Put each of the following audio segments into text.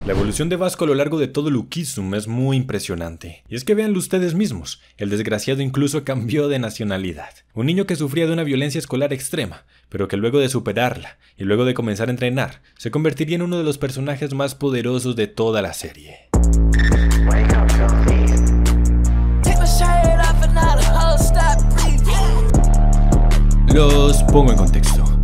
La evolución de Vasco a lo largo de todo Luquizum es muy impresionante. Y es que véanlo ustedes mismos, el desgraciado incluso cambió de nacionalidad. Un niño que sufría de una violencia escolar extrema, pero que luego de superarla y luego de comenzar a entrenar, se convertiría en uno de los personajes más poderosos de toda la serie. Los pongo en contexto.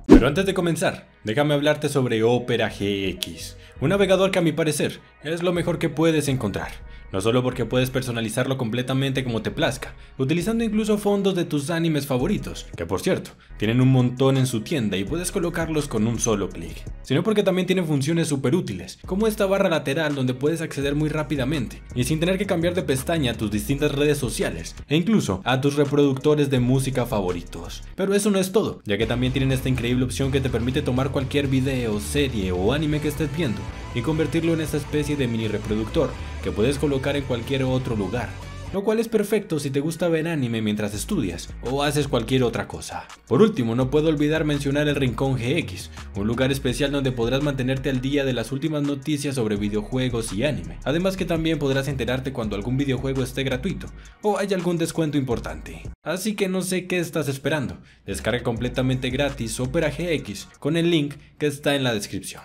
Pero antes de comenzar, déjame hablarte sobre Opera GX, un navegador que a mi parecer es lo mejor que puedes encontrar. No solo porque puedes personalizarlo completamente como te plazca, utilizando incluso fondos de tus animes favoritos, que por cierto, tienen un montón en su tienda y puedes colocarlos con un solo clic, sino porque también tiene funciones súper útiles, como esta barra lateral donde puedes acceder muy rápidamente y sin tener que cambiar de pestaña a tus distintas redes sociales e incluso a tus reproductores de música favoritos. Pero eso no es todo, ya que también tienen esta increíble opción que te permite tomar cualquier video, serie o anime que estés viendo y convertirlo en esta especie de mini reproductor que puedes colocar en cualquier otro lugar, lo cual es perfecto si te gusta ver anime mientras estudias o haces cualquier otra cosa. Por último, no puedo olvidar mencionar el Rincón GX, un lugar especial donde podrás mantenerte al día de las últimas noticias sobre videojuegos y anime, además que también podrás enterarte cuando algún videojuego esté gratuito o haya algún descuento importante. Así que no sé qué estás esperando, descarga completamente gratis Opera GX con el link que está en la descripción.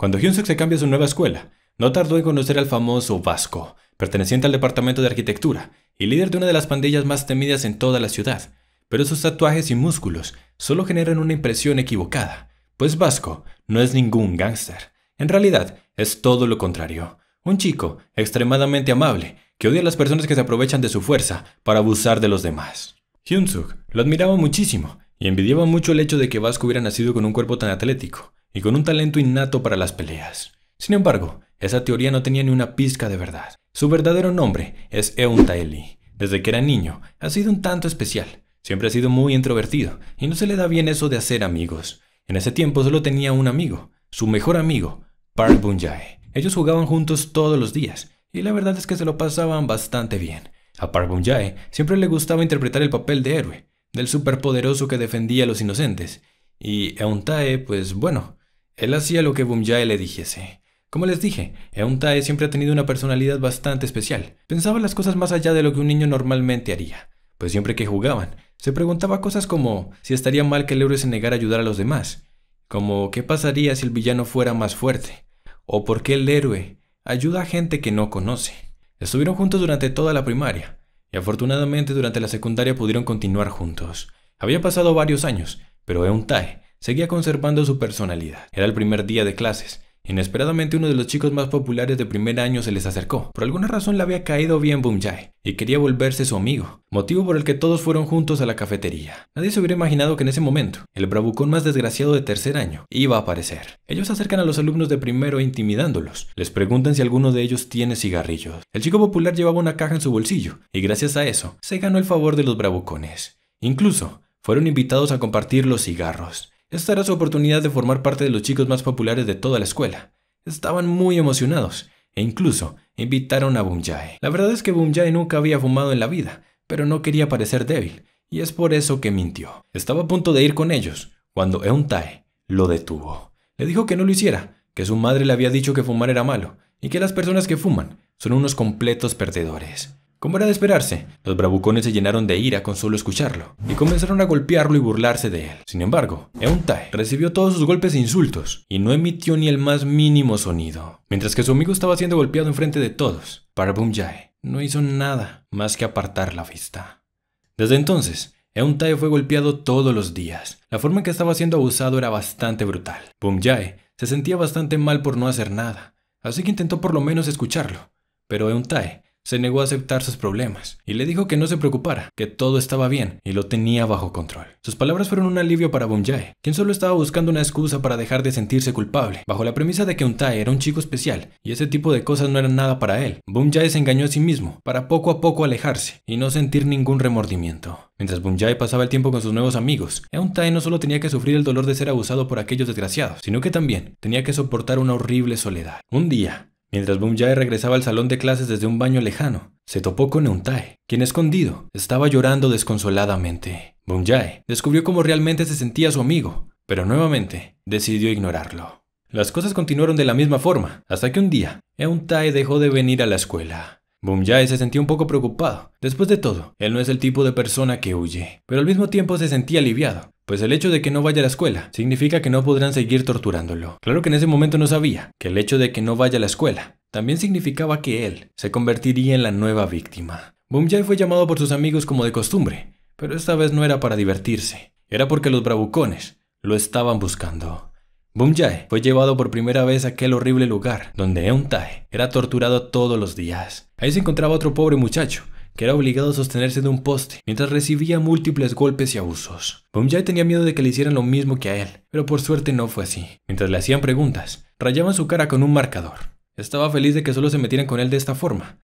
Cuando Hyunsuk se cambia a su nueva escuela, no tardó en conocer al famoso Vasco, perteneciente al departamento de arquitectura y líder de una de las pandillas más temidas en toda la ciudad. Pero sus tatuajes y músculos solo generan una impresión equivocada, pues Vasco no es ningún gángster. En realidad, es todo lo contrario, un chico extremadamente amable que odia a las personas que se aprovechan de su fuerza para abusar de los demás. Hyunsuk lo admiraba muchísimo y envidiaba mucho el hecho de que Vasco hubiera nacido con un cuerpo tan atlético y con un talento innato para las peleas. Sin embargo, esa teoría no tenía ni una pizca de verdad. Su verdadero nombre es Euntaeli. Desde que era niño, ha sido un tanto especial. Siempre ha sido muy introvertido y no se le da bien eso de hacer amigos. En ese tiempo solo tenía un amigo, su mejor amigo, Park Bum-jae. Ellos jugaban juntos todos los días y la verdad es que se lo pasaban bastante bien. A Park Bum-jae siempre le gustaba interpretar el papel de héroe, del superpoderoso que defendía a los inocentes. Y Euntae, pues bueno, él hacía lo que Bum-jae le dijese. Como les dije, Euntae siempre ha tenido una personalidad bastante especial. Pensaba las cosas más allá de lo que un niño normalmente haría, pues siempre que jugaban, se preguntaba cosas como si estaría mal que el héroe se negara a ayudar a los demás, como qué pasaría si el villano fuera más fuerte, o por qué el héroe ayuda a gente que no conoce. Estuvieron juntos durante toda la primaria, y afortunadamente durante la secundaria pudieron continuar juntos. Había pasado varios años, pero Euntae seguía conservando su personalidad. Era el primer día de clases. Inesperadamente uno de los chicos más populares de primer año se les acercó. Por alguna razón le había caído bien Bum-jae y quería volverse su amigo, motivo por el que todos fueron juntos a la cafetería. Nadie se hubiera imaginado que en ese momento, el bravucón más desgraciado de tercer año iba a aparecer. Ellos se acercan a los alumnos de primero intimidándolos. Les preguntan si alguno de ellos tiene cigarrillos. El chico popular llevaba una caja en su bolsillo y gracias a eso se ganó el favor de los bravucones. Incluso fueron invitados a compartir los cigarros. Esta era su oportunidad de formar parte de los chicos más populares de toda la escuela. Estaban muy emocionados e incluso invitaron a Bum-jae. La verdad es que Bum-jae nunca había fumado en la vida, pero no quería parecer débil y es por eso que mintió. Estaba a punto de ir con ellos cuando Euntae lo detuvo. Le dijo que no lo hiciera, que su madre le había dicho que fumar era malo y que las personas que fuman son unos completos perdedores. Como era de esperarse, los bravucones se llenaron de ira con solo escucharlo y comenzaron a golpearlo y burlarse de él. Sin embargo, Euntae recibió todos sus golpes e insultos y no emitió ni el más mínimo sonido. Mientras que su amigo estaba siendo golpeado enfrente de todos, Park Bum-jae no hizo nada más que apartar la vista. Desde entonces, Euntae fue golpeado todos los días. La forma en que estaba siendo abusado era bastante brutal. Bum-jae se sentía bastante mal por no hacer nada, así que intentó por lo menos escucharlo, pero Euntae se negó a aceptar sus problemas y le dijo que no se preocupara, que todo estaba bien y lo tenía bajo control. Sus palabras fueron un alivio para Bum-jae, quien solo estaba buscando una excusa para dejar de sentirse culpable. Bajo la premisa de que Euntae era un chico especial y ese tipo de cosas no eran nada para él, Bum-jae se engañó a sí mismo para poco a poco alejarse y no sentir ningún remordimiento. Mientras Bum-jae pasaba el tiempo con sus nuevos amigos, Euntae no solo tenía que sufrir el dolor de ser abusado por aquellos desgraciados, sino que también tenía que soportar una horrible soledad. Un día, mientras Bum-jae regresaba al salón de clases desde un baño lejano, se topó con Euntae, quien escondido estaba llorando desconsoladamente. Bum-jae descubrió cómo realmente se sentía su amigo, pero nuevamente decidió ignorarlo. Las cosas continuaron de la misma forma, hasta que un día, Euntae dejó de venir a la escuela. Bum-jae se sentía un poco preocupado. Después de todo, él no es el tipo de persona que huye, pero al mismo tiempo se sentía aliviado, pues el hecho de que no vaya a la escuela significa que no podrán seguir torturándolo. Claro que en ese momento no sabía que el hecho de que no vaya a la escuela también significaba que él se convertiría en la nueva víctima. Bum-jae fue llamado por sus amigos como de costumbre, pero esta vez no era para divertirse, era porque los bravucones lo estaban buscando. Bum-jae fue llevado por primera vez a aquel horrible lugar donde Euntae era torturado todos los días. Ahí se encontraba otro pobre muchacho que era obligado a sostenerse de un poste mientras recibía múltiples golpes y abusos. Bum-jae tenía miedo de que le hicieran lo mismo que a él, pero por suerte no fue así. Mientras le hacían preguntas, rayaban su cara con un marcador. Estaba feliz de que solo se metieran con él de esta forma,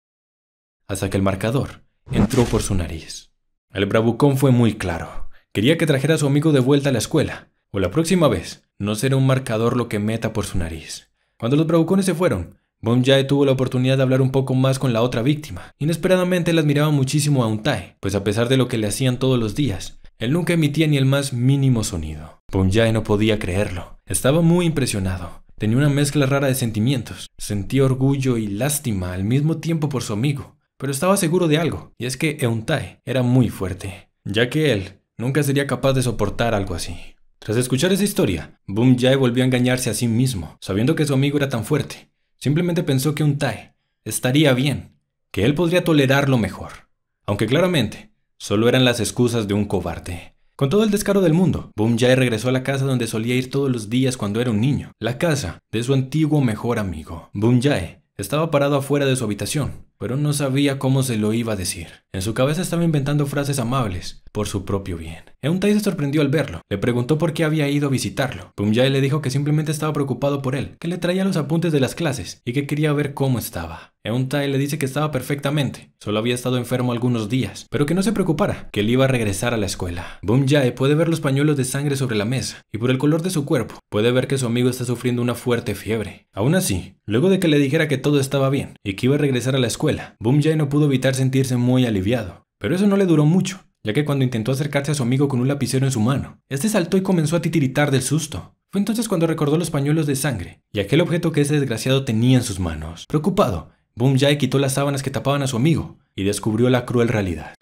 hasta que el marcador entró por su nariz. El bravucón fue muy claro. Quería que trajera a su amigo de vuelta a la escuela, o la próxima vez no será un marcador lo que meta por su nariz. Cuando los bravucones se fueron, Bum-jae tuvo la oportunidad de hablar un poco más con la otra víctima. Inesperadamente él admiraba muchísimo a Euntae, pues a pesar de lo que le hacían todos los días, él nunca emitía ni el más mínimo sonido. Bum-jae no podía creerlo. Estaba muy impresionado. Tenía una mezcla rara de sentimientos. Sentía orgullo y lástima al mismo tiempo por su amigo. Pero estaba seguro de algo, y es que Euntae era muy fuerte, ya que él nunca sería capaz de soportar algo así. Tras escuchar esa historia, Bum-jae volvió a engañarse a sí mismo, sabiendo que su amigo era tan fuerte. Simplemente pensó que Euntae estaría bien, que él podría tolerarlo mejor. Aunque claramente, solo eran las excusas de un cobarde. Con todo el descaro del mundo, Bum-jae regresó a la casa donde solía ir todos los días cuando era un niño, la casa de su antiguo mejor amigo. Bum-jae estaba parado afuera de su habitación, pero no sabía cómo se lo iba a decir. En su cabeza estaba inventando frases amables por su propio bien. Euntae se sorprendió al verlo. Le preguntó por qué había ido a visitarlo. Bum-jae le dijo que simplemente estaba preocupado por él, que le traía los apuntes de las clases y que quería ver cómo estaba. Euntae le dice que estaba perfectamente, solo había estado enfermo algunos días, pero que no se preocupara, que él iba a regresar a la escuela. Bum-jae puede ver los pañuelos de sangre sobre la mesa y por el color de su cuerpo puede ver que su amigo está sufriendo una fuerte fiebre. Aún así, luego de que le dijera que todo estaba bien y que iba a regresar a la escuela, Bum-jae no pudo evitar sentirse muy aliviado. Pero eso no le duró mucho, ya que cuando intentó acercarse a su amigo con un lapicero en su mano, este saltó y comenzó a titiritar del susto. Fue entonces cuando recordó los pañuelos de sangre y aquel objeto que ese desgraciado tenía en sus manos. Preocupado, Bum-jae quitó las sábanas que tapaban a su amigo y descubrió la cruel realidad.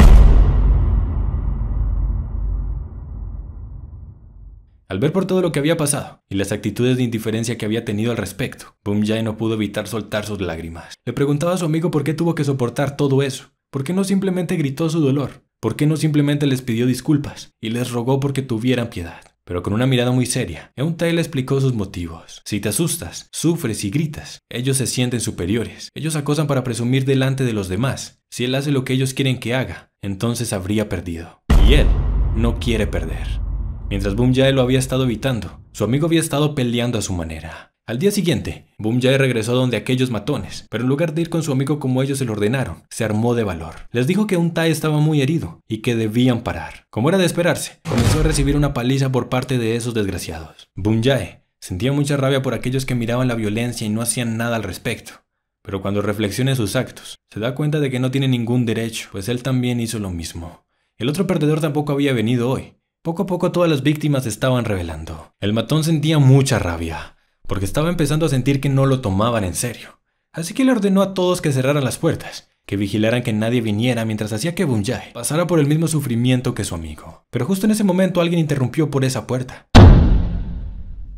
Al ver por todo lo que había pasado y las actitudes de indiferencia que había tenido al respecto, Bum-jae no pudo evitar soltar sus lágrimas. Le preguntaba a su amigo por qué tuvo que soportar todo eso. ¿Por qué no simplemente gritó su dolor? ¿Por qué no simplemente les pidió disculpas y les rogó porque tuvieran piedad? Pero con una mirada muy seria, Euntae le explicó sus motivos. Si te asustas, sufres y gritas, ellos se sienten superiores. Ellos acosan para presumir delante de los demás. Si él hace lo que ellos quieren que haga, entonces habría perdido. Y él no quiere perder. Mientras Bum-jae lo había estado evitando, su amigo había estado peleando a su manera. Al día siguiente, Bum-jae regresó donde aquellos matones, pero en lugar de ir con su amigo como ellos se lo ordenaron, se armó de valor. Les dijo que Euntae estaba muy herido y que debían parar. Como era de esperarse, comenzó a recibir una paliza por parte de esos desgraciados. Bum-jae sentía mucha rabia por aquellos que miraban la violencia y no hacían nada al respecto. Pero cuando reflexiona en sus actos, se da cuenta de que no tiene ningún derecho, pues él también hizo lo mismo. El otro perdedor tampoco había venido hoy. Poco a poco todas las víctimas se estaban revelando. El matón sentía mucha rabia, porque estaba empezando a sentir que no lo tomaban en serio. Así que le ordenó a todos que cerraran las puertas, que vigilaran que nadie viniera mientras hacía que Bum-jae pasara por el mismo sufrimiento que su amigo. Pero justo en ese momento alguien interrumpió por esa puerta.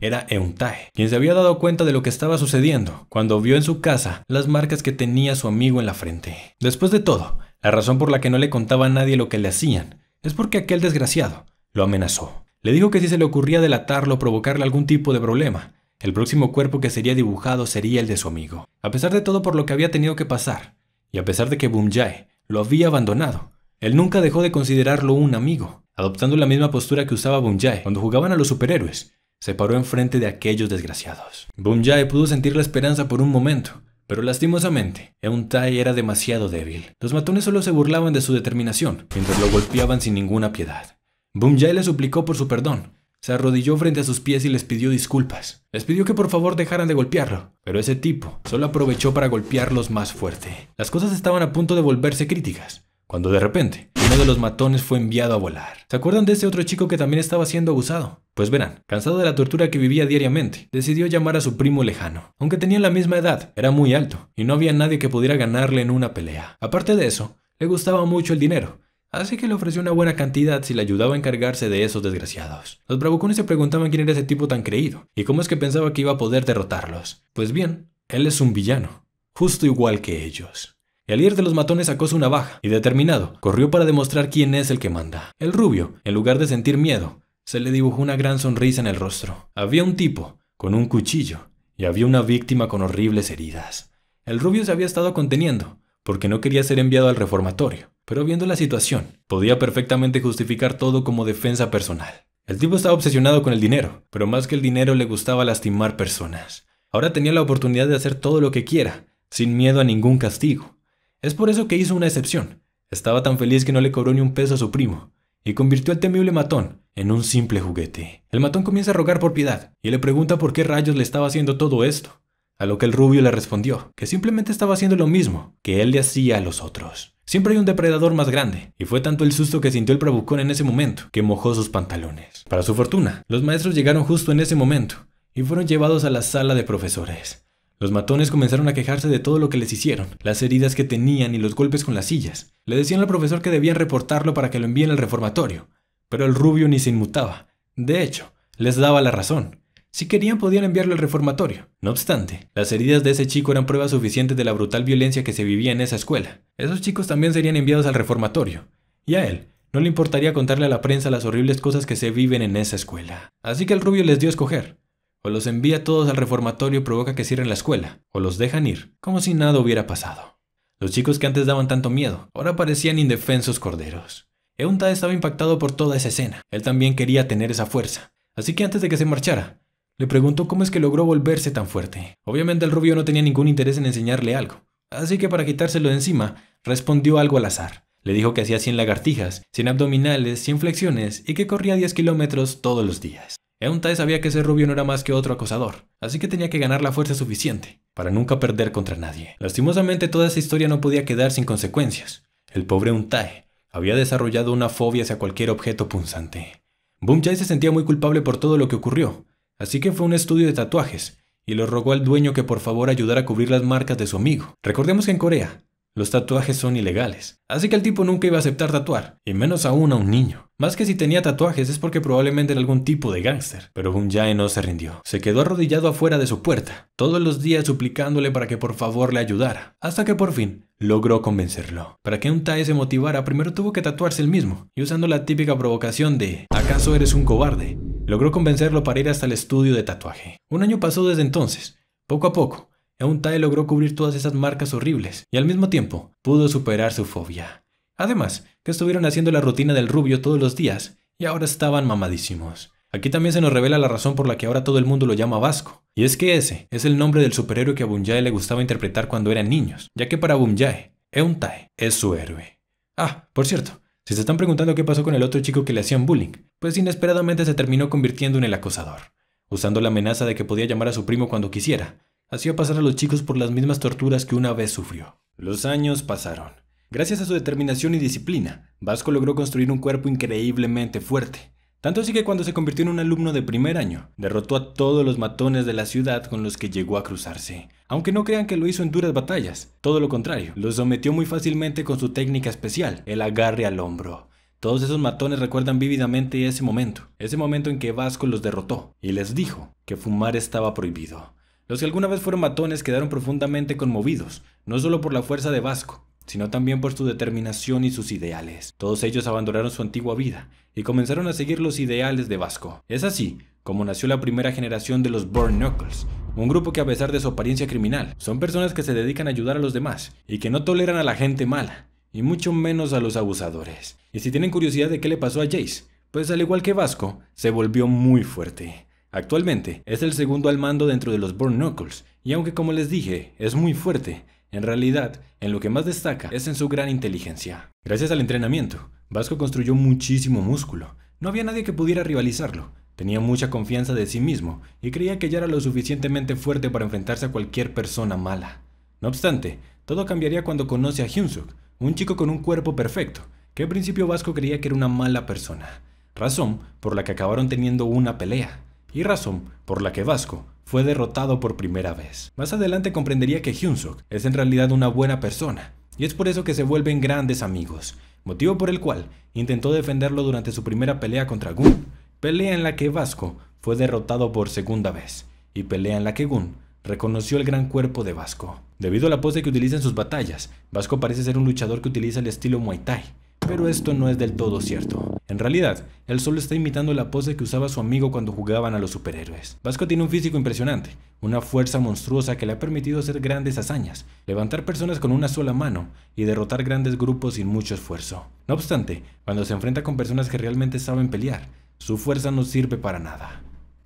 Era Euntae, quien se había dado cuenta de lo que estaba sucediendo cuando vio en su casa las marcas que tenía su amigo en la frente. Después de todo, la razón por la que no le contaba a nadie lo que le hacían es porque aquel desgraciado lo amenazó. Le dijo que si se le ocurría delatarlo o provocarle algún tipo de problema, el próximo cuerpo que sería dibujado sería el de su amigo. A pesar de todo por lo que había tenido que pasar, y a pesar de que Bum-jae lo había abandonado, él nunca dejó de considerarlo un amigo. Adoptando la misma postura que usaba Bum-jae cuando jugaban a los superhéroes, se paró enfrente de aquellos desgraciados. Bum-jae pudo sentir la esperanza por un momento, pero lastimosamente, Euntae era demasiado débil. Los matones solo se burlaban de su determinación, mientras lo golpeaban sin ninguna piedad. Bum-jae le suplicó por su perdón, se arrodilló frente a sus pies y les pidió disculpas. Les pidió que por favor dejaran de golpearlo, pero ese tipo solo aprovechó para golpearlos más fuerte. Las cosas estaban a punto de volverse críticas, cuando de repente, uno de los matones fue enviado a volar. ¿Se acuerdan de ese otro chico que también estaba siendo abusado? Pues verán, cansado de la tortura que vivía diariamente, decidió llamar a su primo lejano. Aunque tenían la misma edad, era muy alto, y no había nadie que pudiera ganarle en una pelea. Aparte de eso, le gustaba mucho el dinero, así que le ofreció una buena cantidad si le ayudaba a encargarse de esos desgraciados. Los bravucones se preguntaban quién era ese tipo tan creído, y cómo es que pensaba que iba a poder derrotarlos. Pues bien, él es un villano, justo igual que ellos. El líder de los matones sacó su navaja y, determinado, corrió para demostrar quién es el que manda. El rubio, en lugar de sentir miedo, se le dibujó una gran sonrisa en el rostro. Había un tipo con un cuchillo y había una víctima con horribles heridas. El rubio se había estado conteniendo porque no quería ser enviado al reformatorio, pero viendo la situación, podía perfectamente justificar todo como defensa personal. El tipo estaba obsesionado con el dinero, pero más que el dinero le gustaba lastimar personas. Ahora tenía la oportunidad de hacer todo lo que quiera, sin miedo a ningún castigo. Es por eso que hizo una excepción. Estaba tan feliz que no le cobró ni un peso a su primo, y convirtió al temible matón en un simple juguete. El matón comienza a rogar por piedad, y le pregunta por qué rayos le estaba haciendo todo esto. A lo que el rubio le respondió que simplemente estaba haciendo lo mismo que él le hacía a los otros. Siempre hay un depredador más grande, y fue tanto el susto que sintió el bravucón en ese momento que mojó sus pantalones. Para su fortuna, los maestros llegaron justo en ese momento, y fueron llevados a la sala de profesores. Los matones comenzaron a quejarse de todo lo que les hicieron, las heridas que tenían y los golpes con las sillas. Le decían al profesor que debían reportarlo para que lo envíen al reformatorio, pero el rubio ni se inmutaba. De hecho, les daba la razón. Si querían podían enviarlo al reformatorio. No obstante, las heridas de ese chico eran prueba suficiente de la brutal violencia que se vivía en esa escuela. Esos chicos también serían enviados al reformatorio, y a él no le importaría contarle a la prensa las horribles cosas que se viven en esa escuela. Así que el rubio les dio a escoger. O los envía todos al reformatorio y provoca que cierren la escuela, o los dejan ir, como si nada hubiera pasado. Los chicos que antes daban tanto miedo, ahora parecían indefensos corderos. Euntae estaba impactado por toda esa escena. Él también quería tener esa fuerza. Así que antes de que se marchara, le preguntó cómo es que logró volverse tan fuerte. Obviamente el rubio no tenía ningún interés en enseñarle algo. Así que para quitárselo de encima, respondió algo al azar. Le dijo que hacía 100 lagartijas, 100 abdominales, 100 flexiones y que corría 10 kilómetros todos los días. Euntae sabía que ese rubio no era más que otro acosador, así que tenía que ganar la fuerza suficiente para nunca perder contra nadie. Lastimosamente toda esa historia no podía quedar sin consecuencias. El pobre Euntae había desarrollado una fobia hacia cualquier objeto punzante. Bumjae se sentía muy culpable por todo lo que ocurrió, así que fue a un estudio de tatuajes y le rogó al dueño que por favor ayudara a cubrir las marcas de su amigo. Recordemos que en Corea los tatuajes son ilegales, así que el tipo nunca iba a aceptar tatuar, y menos aún a un niño. Más que si tenía tatuajes es porque probablemente era algún tipo de gángster, pero Bumjae no se rindió. Se quedó arrodillado afuera de su puerta, todos los días suplicándole para que por favor le ayudara, hasta que por fin logró convencerlo. Para que Euntae se motivara, primero tuvo que tatuarse él mismo, y usando la típica provocación de ¿acaso eres un cobarde?, logró convencerlo para ir hasta el estudio de tatuaje. Un año pasó desde entonces. Poco a poco, Euntae logró cubrir todas esas marcas horribles y al mismo tiempo pudo superar su fobia. Además, que estuvieron haciendo la rutina del rubio todos los días y ahora estaban mamadísimos. Aquí también se nos revela la razón por la que ahora todo el mundo lo llama Vasco. Y es que ese es el nombre del superhéroe que a Bumjae le gustaba interpretar cuando eran niños, ya que para Bumjae, Euntae es su héroe. Ah, por cierto, si se están preguntando qué pasó con el otro chico que le hacían bullying, pues inesperadamente se terminó convirtiendo en el acosador. Usando la amenaza de que podía llamar a su primo cuando quisiera, hacía pasar a los chicos por las mismas torturas que una vez sufrió. Los años pasaron. Gracias a su determinación y disciplina, Vasco logró construir un cuerpo increíblemente fuerte. Tanto así que cuando se convirtió en un alumno de primer año, derrotó a todos los matones de la ciudad con los que llegó a cruzarse. Aunque no crean que lo hizo en duras batallas, todo lo contrario, los sometió muy fácilmente con su técnica especial, el agarre al hombro. Todos esos matones recuerdan vívidamente ese momento en que Vasco los derrotó y les dijo que fumar estaba prohibido. Los que alguna vez fueron matones quedaron profundamente conmovidos, no solo por la fuerza de Vasco, sino también por su determinación y sus ideales. Todos ellos abandonaron su antigua vida y comenzaron a seguir los ideales de Vasco. Es así como nació la primera generación de los Burn Knuckles, un grupo que a pesar de su apariencia criminal, son personas que se dedican a ayudar a los demás y que no toleran a la gente mala, y mucho menos a los abusadores. Y si tienen curiosidad de qué le pasó a Jace, pues al igual que Vasco, se volvió muy fuerte. Actualmente es el segundo al mando dentro de los Burn Knuckles, y aunque como les dije, es muy fuerte, en realidad, en lo que más destaca es en su gran inteligencia. Gracias al entrenamiento, Vasco construyó muchísimo músculo. No había nadie que pudiera rivalizarlo, Tenía mucha confianza de sí mismo y creía que ya era lo suficientemente fuerte para enfrentarse a cualquier persona mala. No obstante, todo cambiaría cuando conoce a Hyunsuk, un chico con un cuerpo perfecto, que al principio Vasco creía que era una mala persona, razón por la que acabaron teniendo una pelea, y razón por la que Vasco fue derrotado por primera vez. Más adelante comprendería que Hyunsuk es en realidad una buena persona, y es por eso que se vuelven grandes amigos, motivo por el cual intentó defenderlo durante su primera pelea contra Gun, pelea en la que Vasco fue derrotado por segunda vez, y pelea en la que Gun reconoció el gran cuerpo de Vasco. Debido a la pose que utiliza en sus batallas, Vasco parece ser un luchador que utiliza el estilo Muay Thai, pero esto no es del todo cierto. En realidad, él solo está imitando la pose que usaba su amigo cuando jugaban a los superhéroes. Vasco tiene un físico impresionante, una fuerza monstruosa que le ha permitido hacer grandes hazañas, levantar personas con una sola mano y derrotar grandes grupos sin mucho esfuerzo. No obstante, cuando se enfrenta con personas que realmente saben pelear, su fuerza no sirve para nada.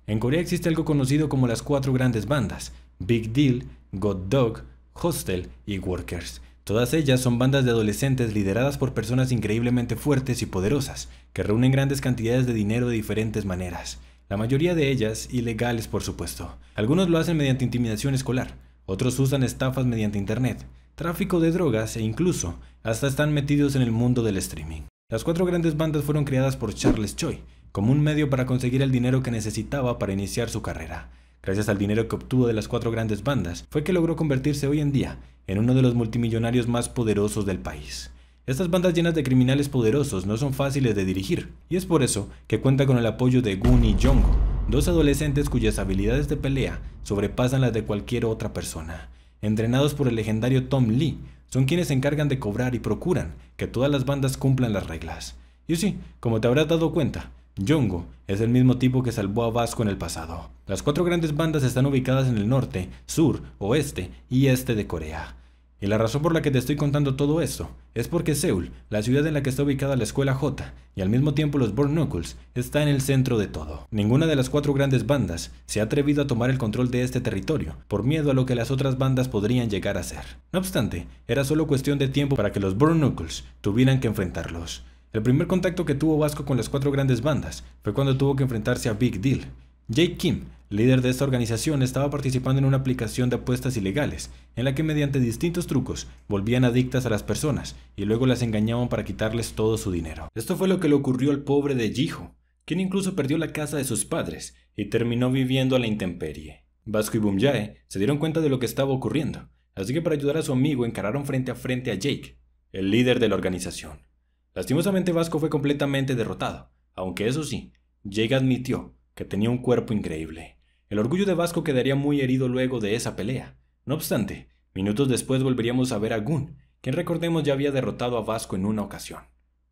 En Corea existe algo conocido como las 4 grandes bandas: Big Deal, God Dog, Hostel y Workers. Todas ellas son bandas de adolescentes lideradas por personas increíblemente fuertes y poderosas, que reúnen grandes cantidades de dinero de diferentes maneras. La mayoría de ellas ilegales, por supuesto. Algunos lo hacen mediante intimidación escolar, otros usan estafas mediante internet, tráfico de drogas e incluso hasta están metidos en el mundo del streaming. Las 4 grandes bandas fueron creadas por Charles Choi como un medio para conseguir el dinero que necesitaba para iniciar su carrera. Gracias al dinero que obtuvo de las 4 grandes bandas, fue que logró convertirse hoy en día en uno de los multimillonarios más poderosos del país. Estas bandas llenas de criminales poderosos no son fáciles de dirigir, y es por eso que cuenta con el apoyo de Gun y Jongho, 2 adolescentes cuyas habilidades de pelea sobrepasan las de cualquier otra persona. Entrenados por el legendario Tom Lee, son quienes se encargan de cobrar y procuran que todas las bandas cumplan las reglas. Y sí, como te habrás dado cuenta, Jongho es el mismo tipo que salvó a Vasco en el pasado. Las 4 grandes bandas están ubicadas en el norte, sur, oeste y este de Corea. Y la razón por la que te estoy contando todo esto es porque Seúl, la ciudad en la que está ubicada la escuela J, y al mismo tiempo los Burn Knuckles, está en el centro de todo. Ninguna de las 4 grandes bandas se ha atrevido a tomar el control de este territorio, por miedo a lo que las otras bandas podrían llegar a ser. No obstante, era solo cuestión de tiempo para que los Burn Knuckles tuvieran que enfrentarlos. El primer contacto que tuvo Vasco con las 4 grandes bandas fue cuando tuvo que enfrentarse a Big Deal. Jake Kim, líder de esta organización, estaba participando en una aplicación de apuestas ilegales, en la que mediante distintos trucos volvían adictas a las personas y luego las engañaban para quitarles todo su dinero. Esto fue lo que le ocurrió al pobre de Jiho, quien incluso perdió la casa de sus padres y terminó viviendo a la intemperie. Vasco y Bum Jae se dieron cuenta de lo que estaba ocurriendo, así que para ayudar a su amigo encararon frente a frente a Jake, el líder de la organización. Lastimosamente Vasco fue completamente derrotado, aunque eso sí, Jake admitió que tenía un cuerpo increíble. El orgullo de Vasco quedaría muy herido luego de esa pelea. No obstante, minutos después volveríamos a ver a Gun, quien recordemos ya había derrotado a Vasco en una ocasión.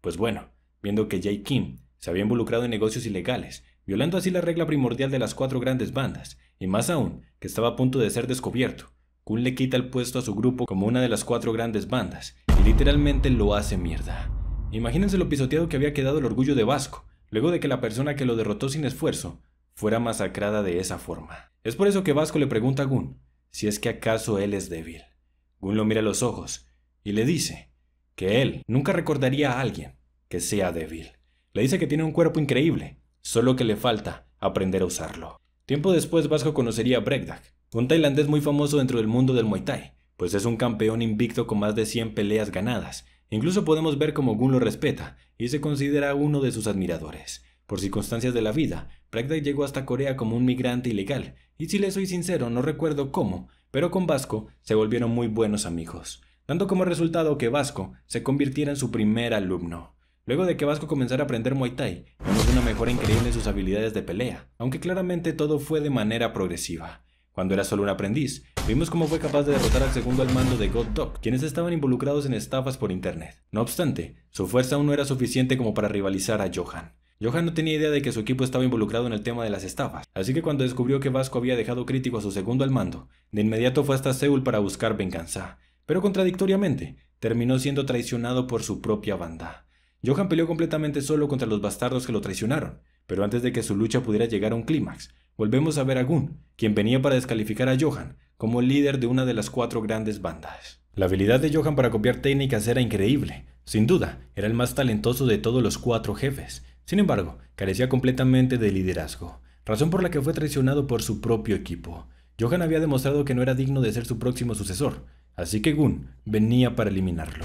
Pues bueno, viendo que Jae Kim se había involucrado en negocios ilegales, violando así la regla primordial de las 4 grandes bandas, y más aún, que estaba a punto de ser descubierto, Gun le quita el puesto a su grupo como una de las 4 grandes bandas, y literalmente lo hace mierda. Imagínense lo pisoteado que había quedado el orgullo de Vasco, luego de que la persona que lo derrotó sin esfuerzo fuera masacrada de esa forma. Es por eso que Vasco le pregunta a Gun si es que acaso él es débil. Gun lo mira a los ojos y le dice que él nunca recordaría a alguien que sea débil. Le dice que tiene un cuerpo increíble, solo que le falta aprender a usarlo. Tiempo después Vasco conocería a Brekdak, un tailandés muy famoso dentro del mundo del Muay Thai, pues es un campeón invicto con más de 100 peleas ganadas. Incluso podemos ver cómo Gun lo respeta y se considera uno de sus admiradores. Por circunstancias de la vida, Brekdak llegó hasta Corea como un migrante ilegal, y si le soy sincero no recuerdo cómo, pero con Vasco se volvieron muy buenos amigos, dando como resultado que Vasco se convirtiera en su primer alumno. Luego de que Vasco comenzara a aprender Muay Thai, vimos una mejora increíble en sus habilidades de pelea, aunque claramente todo fue de manera progresiva. Cuando era solo un aprendiz, vimos cómo fue capaz de derrotar al segundo al mando de God Dog, quienes estaban involucrados en estafas por internet. No obstante, su fuerza aún no era suficiente como para rivalizar a Johan. Johan no tenía idea de que su equipo estaba involucrado en el tema de las estafas, así que cuando descubrió que Vasco había dejado crítico a su segundo al mando, de inmediato fue hasta Seúl para buscar venganza. Pero contradictoriamente, terminó siendo traicionado por su propia banda. Johan peleó completamente solo contra los bastardos que lo traicionaron, pero antes de que su lucha pudiera llegar a un clímax, volvemos a ver a Gun, quien venía para descalificar a Johan como líder de una de las 4 grandes bandas. La habilidad de Johan para copiar técnicas era increíble. Sin duda, era el más talentoso de todos los 4 jefes. Sin embargo, carecía completamente de liderazgo, razón por la que fue traicionado por su propio equipo. Johan había demostrado que no era digno de ser su próximo sucesor, así que Gunn venía para eliminarlo.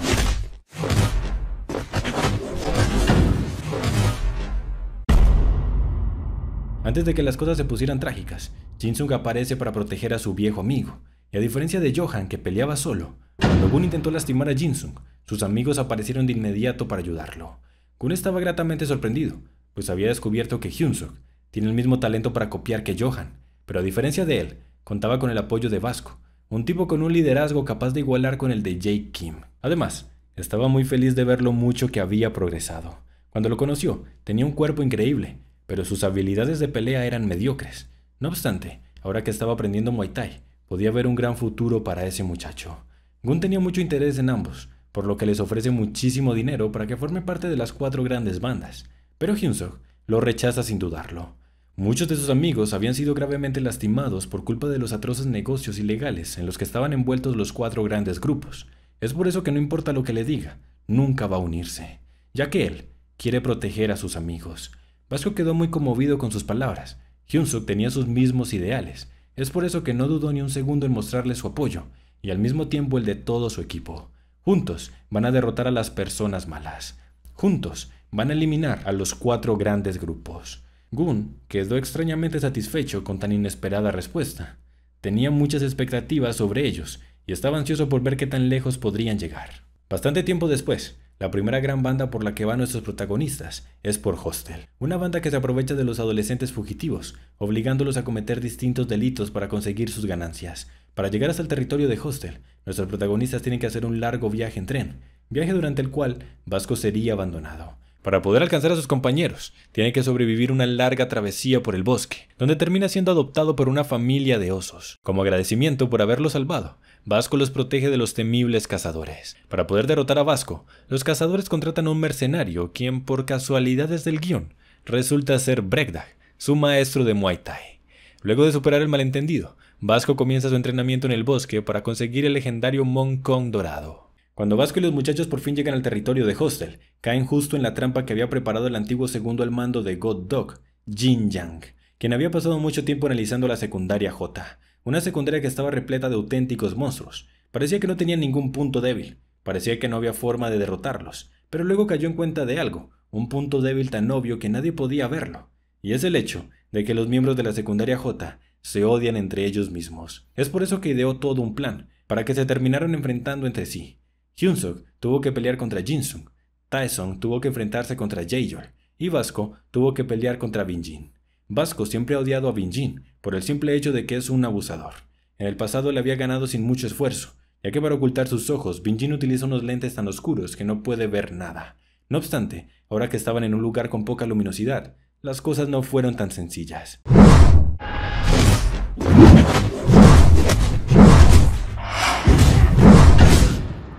Antes de que las cosas se pusieran trágicas, Jin-Sung aparece para proteger a su viejo amigo, y a diferencia de Johan, que peleaba solo, cuando Gunn intentó lastimar a Jin-Sung, sus amigos aparecieron de inmediato para ayudarlo. Gunn estaba gratamente sorprendido, pues había descubierto que Hyun-Suk tiene el mismo talento para copiar que Johan, pero a diferencia de él, contaba con el apoyo de Vasco, un tipo con un liderazgo capaz de igualar con el de Jae Kim. Además, estaba muy feliz de ver lo mucho que había progresado. Cuando lo conoció, tenía un cuerpo increíble, pero sus habilidades de pelea eran mediocres. No obstante, ahora que estaba aprendiendo Muay Thai, podía ver un gran futuro para ese muchacho. Gunn tenía mucho interés en ambos, por lo que les ofrece muchísimo dinero para que forme parte de las 4 grandes bandas, pero Hyun-Suk lo rechaza sin dudarlo. Muchos de sus amigos habían sido gravemente lastimados por culpa de los atroces negocios ilegales en los que estaban envueltos los 4 grandes grupos. Es por eso que no importa lo que le diga, nunca va a unirse, ya que él quiere proteger a sus amigos. Vasco quedó muy conmovido con sus palabras. Hyun-Suk tenía sus mismos ideales, es por eso que no dudó ni un segundo en mostrarle su apoyo, y al mismo tiempo el de todo su equipo. Juntos van a derrotar a las personas malas. Juntos van a eliminar a los 4 grandes grupos. Gunn quedó extrañamente satisfecho con tan inesperada respuesta. Tenía muchas expectativas sobre ellos y estaba ansioso por ver qué tan lejos podrían llegar. Bastante tiempo después, la primera gran banda por la que van nuestros protagonistas es por Hostel, una banda que se aprovecha de los adolescentes fugitivos, obligándolos a cometer distintos delitos para conseguir sus ganancias. Para llegar hasta el territorio de Hostel, nuestros protagonistas tienen que hacer un largo viaje en tren, viaje durante el cual Vasco sería abandonado. Para poder alcanzar a sus compañeros, tiene que sobrevivir una larga travesía por el bosque, donde termina siendo adoptado por una familia de osos. Como agradecimiento por haberlo salvado, Vasco los protege de los temibles cazadores. Para poder derrotar a Vasco, los cazadores contratan a un mercenario, quien por casualidades del guión, resulta ser Brekdag, su maestro de Muay Thai. Luego de superar el malentendido, Vasco comienza su entrenamiento en el bosque para conseguir el legendario Mong Kong dorado. Cuando Vasco y los muchachos por fin llegan al territorio de Hostel, caen justo en la trampa que había preparado el antiguo segundo al mando de God Dog, Jin Yang, quien había pasado mucho tiempo analizando la secundaria J, una secundaria que estaba repleta de auténticos monstruos. Parecía que no tenían ningún punto débil, parecía que no había forma de derrotarlos, pero luego cayó en cuenta de algo, un punto débil tan obvio que nadie podía verlo, y es el hecho de que los miembros de la secundaria J se odian entre ellos mismos. Es por eso que ideó todo un plan, para que se terminaran enfrentando entre sí. Hyun-Suk tuvo que pelear contra Jin-Sung, Taesung tuvo que enfrentarse contra Jae-Yol y Vasco tuvo que pelear contra Bin-Jin. Vasco siempre ha odiado a Bin-Jin por el simple hecho de que es un abusador. En el pasado le había ganado sin mucho esfuerzo, ya que para ocultar sus ojos, Bin-Jin utiliza unos lentes tan oscuros que no puede ver nada. No obstante, ahora que estaban en un lugar con poca luminosidad, las cosas no fueron tan sencillas.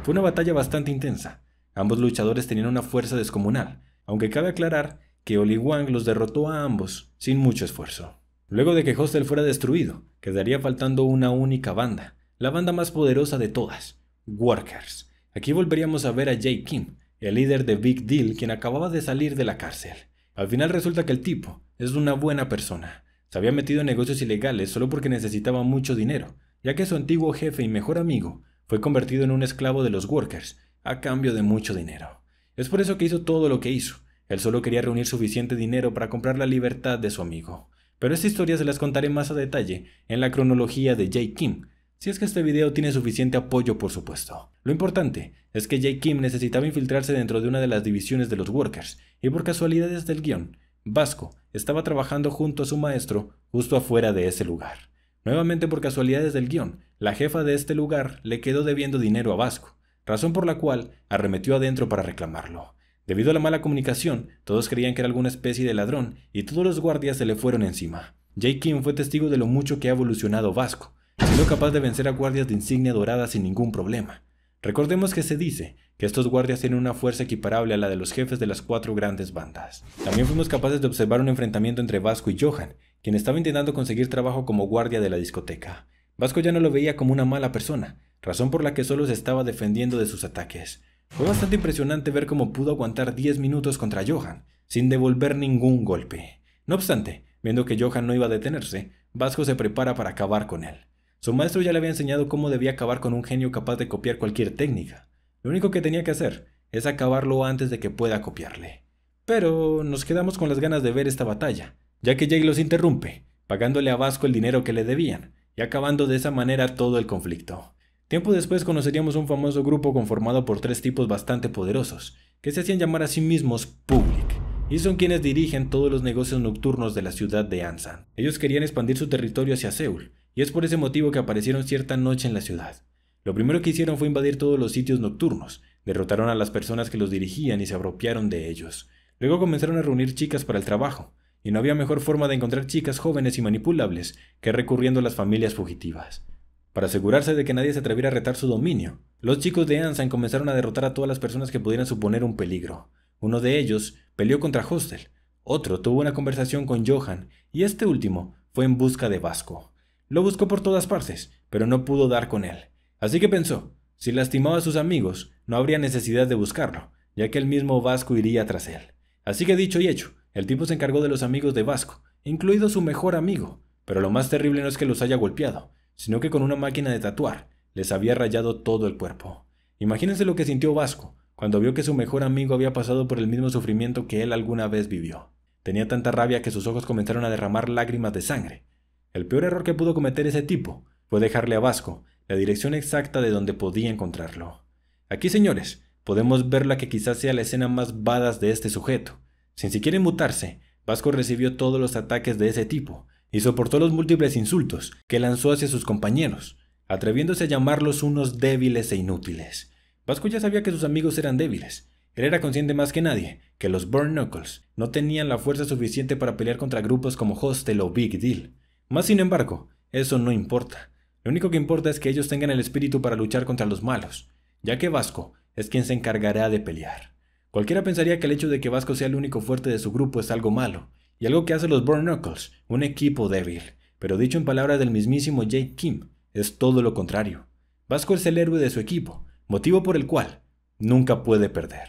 Fue una batalla bastante intensa. Ambos luchadores tenían una fuerza descomunal, aunque cabe aclarar que Oli Wang los derrotó a ambos sin mucho esfuerzo. Luego de que Hostel fuera destruido, quedaría faltando una única banda, la banda más poderosa de todas, Workers. Aquí volveríamos a ver a Jae Kim, el líder de Big Deal, quien acababa de salir de la cárcel. Al final resulta que el tipo es una buena persona. Se había metido en negocios ilegales solo porque necesitaba mucho dinero, ya que su antiguo jefe y mejor amigo fue convertido en un esclavo de los Workers, a cambio de mucho dinero. Es por eso que hizo todo lo que hizo. Él solo quería reunir suficiente dinero para comprar la libertad de su amigo. Pero esta historia se las contaré más a detalle en la cronología de Jae Kim, si es que este video tiene suficiente apoyo, por supuesto. Lo importante es que Jae Kim necesitaba infiltrarse dentro de una de las divisiones de los Workers, y por casualidades del guión, Vasco estaba trabajando junto a su maestro justo afuera de ese lugar. Nuevamente por casualidades del guión, la jefa de este lugar le quedó debiendo dinero a Vasco, razón por la cual arremetió adentro para reclamarlo. Debido a la mala comunicación, todos creían que era alguna especie de ladrón y todos los guardias se le fueron encima. Jae Kim fue testigo de lo mucho que ha evolucionado Vasco, siendo capaz de vencer a guardias de insignia dorada sin ningún problema. Recordemos que se dice que estos guardias tienen una fuerza equiparable a la de los jefes de las 4 grandes bandas. También fuimos capaces de observar un enfrentamiento entre Vasco y Johan, quien estaba intentando conseguir trabajo como guardia de la discoteca. Vasco ya no lo veía como una mala persona, razón por la que solo se estaba defendiendo de sus ataques. Fue bastante impresionante ver cómo pudo aguantar 10 minutos contra Johan, sin devolver ningún golpe. No obstante, viendo que Johan no iba a detenerse, Vasco se prepara para acabar con él. Su maestro ya le había enseñado cómo debía acabar con un genio capaz de copiar cualquier técnica. Lo único que tenía que hacer es acabarlo antes de que pueda copiarle. Pero nos quedamos con las ganas de ver esta batalla, ya que Jay los interrumpe, pagándole a Vasco el dinero que le debían, y acabando de esa manera todo el conflicto. Tiempo después conoceríamos un famoso grupo conformado por 3 tipos bastante poderosos, que se hacían llamar a sí mismos Public, y son quienes dirigen todos los negocios nocturnos de la ciudad de Ansan. Ellos querían expandir su territorio hacia Seúl, y es por ese motivo que aparecieron cierta noche en la ciudad. Lo primero que hicieron fue invadir todos los sitios nocturnos, derrotaron a las personas que los dirigían y se apropiaron de ellos. Luego comenzaron a reunir chicas para el trabajo, y no había mejor forma de encontrar chicas jóvenes y manipulables que recurriendo a las familias fugitivas. Para asegurarse de que nadie se atreviera a retar su dominio, los chicos de Ansan comenzaron a derrotar a todas las personas que pudieran suponer un peligro. Uno de ellos peleó contra Hostel, otro tuvo una conversación con Johan, y este último fue en busca de Vasco. Lo buscó por todas partes, pero no pudo dar con él. Así que pensó, si lastimaba a sus amigos, no habría necesidad de buscarlo, ya que el mismo Vasco iría tras él. Así que dicho y hecho, el tipo se encargó de los amigos de Vasco, incluido su mejor amigo, pero lo más terrible no es que los haya golpeado, sino que con una máquina de tatuar les había rayado todo el cuerpo. Imagínense lo que sintió Vasco cuando vio que su mejor amigo había pasado por el mismo sufrimiento que él alguna vez vivió. Tenía tanta rabia que sus ojos comenzaron a derramar lágrimas de sangre. El peor error que pudo cometer ese tipo fue dejarle a Vasco la dirección exacta de donde podía encontrarlo. Aquí, señores, podemos ver la que quizás sea la escena más badass de este sujeto. Sin siquiera inmutarse, Vasco recibió todos los ataques de ese tipo y soportó los múltiples insultos que lanzó hacia sus compañeros, atreviéndose a llamarlos unos débiles e inútiles. Vasco ya sabía que sus amigos eran débiles. Él era consciente más que nadie que los Burn Knuckles no tenían la fuerza suficiente para pelear contra grupos como Hostel o Big Deal. Más sin embargo, eso no importa. Lo único que importa es que ellos tengan el espíritu para luchar contra los malos, ya que Vasco es quien se encargará de pelear. Cualquiera pensaría que el hecho de que Vasco sea el único fuerte de su grupo es algo malo, y algo que hace los Burn Knuckles un equipo débil, pero dicho en palabras del mismísimo Jake Kim, es todo lo contrario. Vasco es el héroe de su equipo, motivo por el cual nunca puede perder.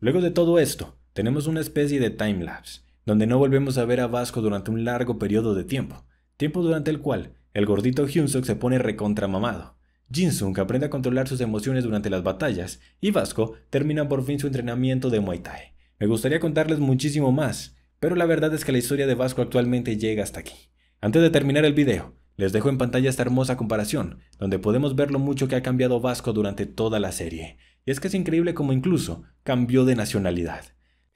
Luego de todo esto, tenemos una especie de timelapse, donde no volvemos a ver a Vasco durante un largo periodo de tiempo durante el cual el gordito Hyunsuk se pone recontramamado. Jin-sung aprende a controlar sus emociones durante las batallas, y Vasco termina por fin su entrenamiento de Muay Thai. Me gustaría contarles muchísimo más, pero la verdad es que la historia de Vasco actualmente llega hasta aquí. Antes de terminar el video, les dejo en pantalla esta hermosa comparación, donde podemos ver lo mucho que ha cambiado Vasco durante toda la serie. Y es que es increíble cómo incluso cambió de nacionalidad.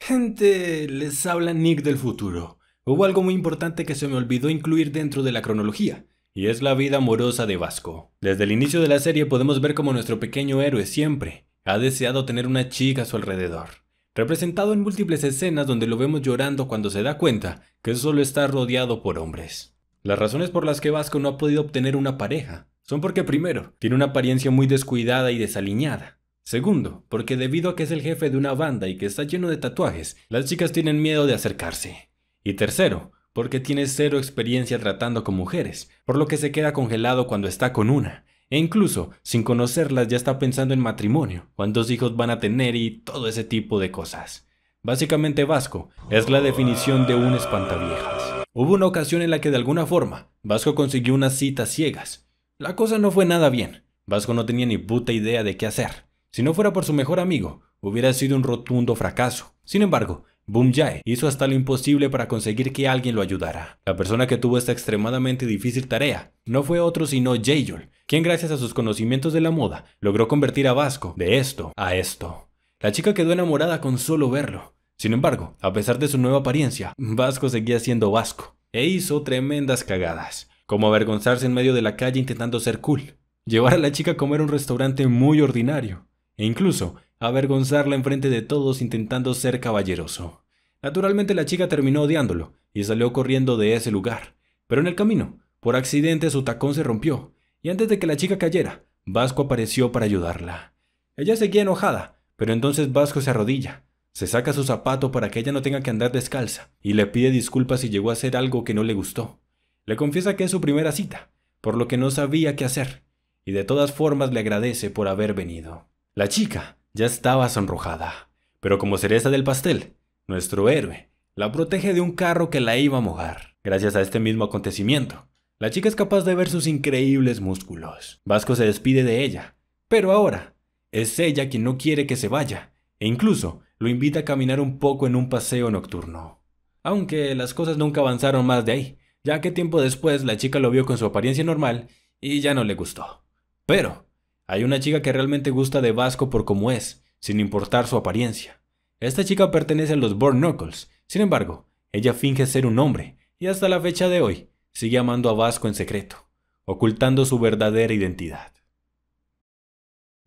Gente, les habla Nick del futuro. Hubo algo muy importante que se me olvidó incluir dentro de la cronología, y es la vida amorosa de Vasco. Desde el inicio de la serie podemos ver cómo nuestro pequeño héroe siempre ha deseado tener una chica a su alrededor, representado en múltiples escenas donde lo vemos llorando cuando se da cuenta que solo está rodeado por hombres. Las razones por las que Vasco no ha podido obtener una pareja son porque primero, tiene una apariencia muy descuidada y desaliñada. Segundo, porque debido a que es el jefe de una banda y que está lleno de tatuajes, las chicas tienen miedo de acercarse. Y tercero, porque tiene cero experiencia tratando con mujeres, por lo que se queda congelado cuando está con una, e incluso, sin conocerlas ya está pensando en matrimonio, cuántos hijos van a tener y todo ese tipo de cosas. Básicamente Vasco es la definición de un espantaviejas. Hubo una ocasión en la que de alguna forma, Vasco consiguió unas citas ciegas. La cosa no fue nada bien, Vasco no tenía ni puta idea de qué hacer. Si no fuera por su mejor amigo, hubiera sido un rotundo fracaso. Sin embargo, Boom Jae hizo hasta lo imposible para conseguir que alguien lo ayudara. La persona que tuvo esta extremadamente difícil tarea no fue otro sino Jaehyul, quien gracias a sus conocimientos de la moda logró convertir a Vasco de esto a esto. La chica quedó enamorada con solo verlo. Sin embargo, a pesar de su nueva apariencia, Vasco seguía siendo Vasco e hizo tremendas cagadas, como avergonzarse en medio de la calle intentando ser cool, llevar a la chica a comer a un restaurante muy ordinario, e incluso avergonzarla enfrente de todos intentando ser caballeroso. Naturalmente la chica terminó odiándolo y salió corriendo de ese lugar, pero en el camino, por accidente su tacón se rompió, y antes de que la chica cayera, Vasco apareció para ayudarla. Ella seguía enojada, pero entonces Vasco se arrodilla, se saca su zapato para que ella no tenga que andar descalza, y le pide disculpas si llegó a hacer algo que no le gustó. Le confiesa que es su primera cita, por lo que no sabía qué hacer. y de todas formas le agradece por haber venido. La chica ya estaba sonrojada, pero como cereza del pastel, nuestro héroe la protege de un carro que la iba a mojar. Gracias a este mismo acontecimiento, la chica es capaz de ver sus increíbles músculos. Vasco se despide de ella, pero ahora es ella quien no quiere que se vaya, e incluso lo invita a caminar un poco en un paseo nocturno. Aunque las cosas nunca avanzaron más de ahí, ya que tiempo después la chica lo vio con su apariencia normal y ya no le gustó. Pero hay una chica que realmente gusta de Vasco por cómo es, sin importar su apariencia. Esta chica pertenece a los Born Knuckles. Sin embargo, ella finge ser un hombre y hasta la fecha de hoy sigue amando a Vasco en secreto, ocultando su verdadera identidad.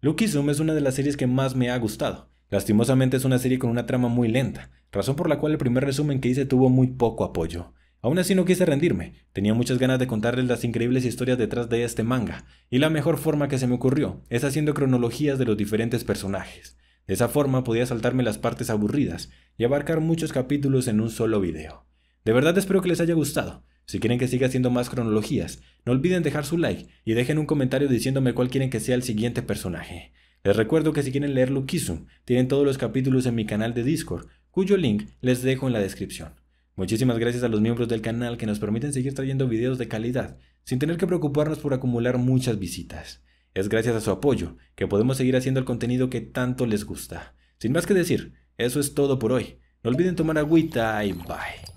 Lucky Zoom es una de las series que más me ha gustado. Lastimosamente es una serie con una trama muy lenta, razón por la cual el primer resumen que hice tuvo muy poco apoyo. Aún así no quise rendirme, tenía muchas ganas de contarles las increíbles historias detrás de este manga, y la mejor forma que se me ocurrió es haciendo cronologías de los diferentes personajes. De esa forma podía saltarme las partes aburridas y abarcar muchos capítulos en un solo video. De verdad espero que les haya gustado. Si quieren que siga haciendo más cronologías, no olviden dejar su like y dejen un comentario diciéndome cuál quieren que sea el siguiente personaje. Les recuerdo que si quieren leer Lucky Zoom, tienen todos los capítulos en mi canal de Discord, cuyo link les dejo en la descripción. Muchísimas gracias a los miembros del canal que nos permiten seguir trayendo videos de calidad, sin tener que preocuparnos por acumular muchas visitas. Es gracias a su apoyo que podemos seguir haciendo el contenido que tanto les gusta. Sin más que decir, eso es todo por hoy. No olviden tomar agüita y bye.